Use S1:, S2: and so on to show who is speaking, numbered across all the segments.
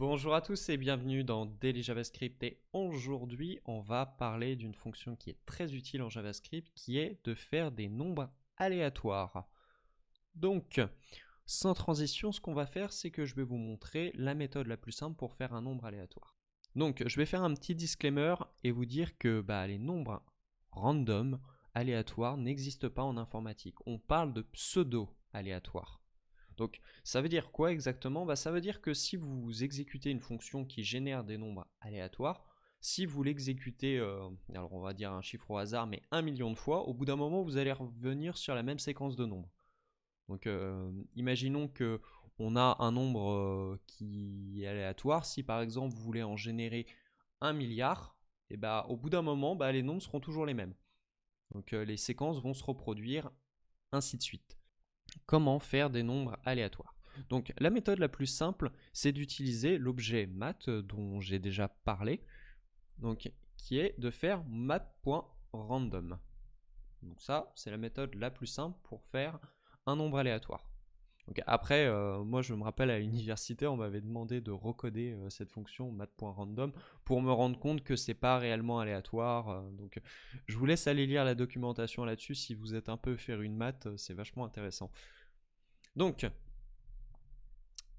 S1: Bonjour à tous et bienvenue dans Daily JavaScript et aujourd'hui on va parler d'une fonction qui est très utile en JavaScript qui est de faire des nombres aléatoires. Donc sans transition, ce qu'on va faire c'est que je vais vous montrer la méthode la plus simple pour faire un nombre aléatoire. Donc je vais faire un petit disclaimer et vous dire que les nombres random aléatoires n'existent pas en informatique. On parle de pseudo-aléatoires. Donc ça veut dire quoi exactement? Ça veut dire que si vous exécutez une fonction qui génère des nombres aléatoires, si vous l'exécutez, alors on va dire un chiffre au hasard, mais 1 million de fois, au bout d'un moment vous allez revenir sur la même séquence de nombres. Donc imaginons que on a un nombre qui est aléatoire. Si par exemple vous voulez en générer 1 milliard, et au bout d'un moment les nombres seront toujours les mêmes. Donc les séquences vont se reproduire, ainsi de suite. Comment faire des nombres aléatoires? Donc la méthode la plus simple, c'est d'utiliser l'objet math dont j'ai déjà parlé, donc qui est de faire math.random. Donc ça, c'est la méthode la plus simple pour faire un nombre aléatoire. Donc après, moi je me rappelle à l'université, on m'avait demandé de recoder cette fonction math.random pour me rendre compte que c'est pas réellement aléatoire. Donc je vous laisse aller lire la documentation là-dessus si vous êtes un peu féru de maths, c'est vachement intéressant. Donc,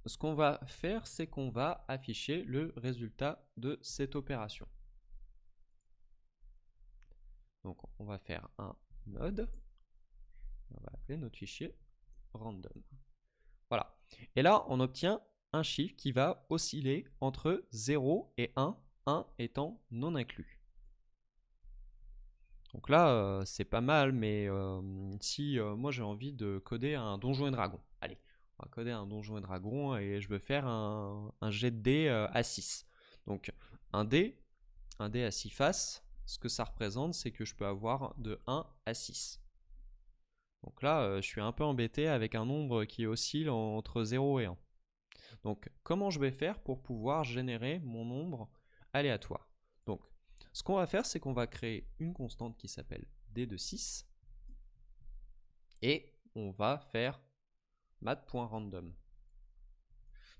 S1: ce qu'on va faire, c'est qu'on va afficher le résultat de cette opération. Donc, on va faire un node. On va appeler notre fichier random. Voilà. Et là, on obtient un chiffre qui va osciller entre 0 et 1, 1 étant non inclus. Donc là, c'est pas mal, mais si moi j'ai envie de coder un donjon et dragon, allez, on va coder un donjon et dragon et je veux faire un jet de dés à 6. Donc un dé à 6 faces, ce que ça représente, c'est que je peux avoir de 1 à 6. Donc là, je suis un peu embêté avec un nombre qui oscille entre 0 et 1. Donc comment je vais faire pour pouvoir générer mon nombre aléatoire? Donc ce qu'on va faire, c'est qu'on va créer une constante qui s'appelle d de 6 et on va faire math.random.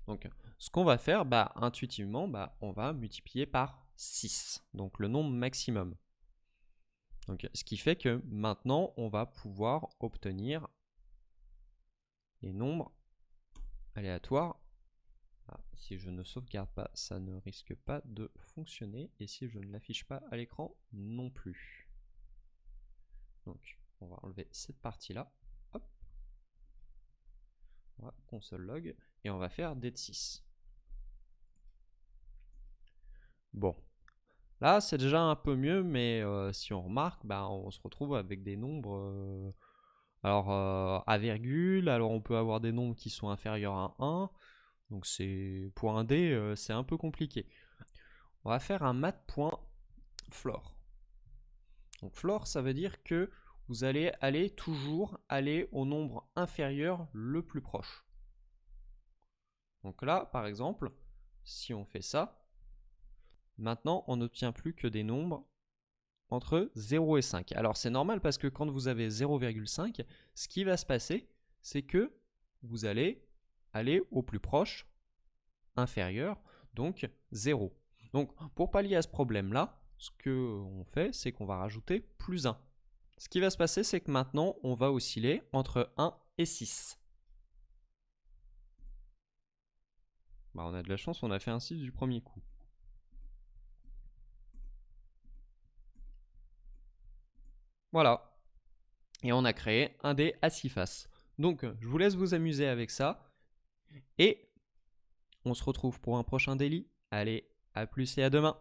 S1: Donc ce qu'on va faire, intuitivement, on va multiplier par 6, donc le nombre maximum. Donc, ce qui fait que maintenant, on va pouvoir obtenir les nombres aléatoires. Si je ne sauvegarde pas, ça ne risque pas de fonctionner. Et si je ne l'affiche pas à l'écran, non plus. Donc, on va enlever cette partie-là. Hop. On va console log. Et on va faire d de 6. Bon. Là, c'est déjà un peu mieux, mais si on remarque, on se retrouve avec des nombres... à virgule, alors on peut avoir des nombres qui sont inférieurs à 1. Donc pour un D, c'est un peu compliqué. On va faire un math.floor. Donc floor, ça veut dire que vous allez toujours aller au nombre inférieur le plus proche. Donc là, par exemple, si on fait ça, maintenant on n'obtient plus que des nombres entre 0 et 5. Alors c'est normal parce que quand vous avez 0,5, ce qui va se passer, c'est que vous allez aller au plus proche inférieur, donc 0. Donc pour pallier à ce problème-là, ce qu'on fait, c'est qu'on va rajouter plus 1. Ce qui va se passer, c'est que maintenant, on va osciller entre 1 et 6. On a de la chance, on a fait un 6 du premier coup. Voilà. Et on a créé un dé à 6 faces. Donc, je vous laisse vous amuser avec ça. Et on se retrouve pour un prochain daily. Allez, à plus et à demain.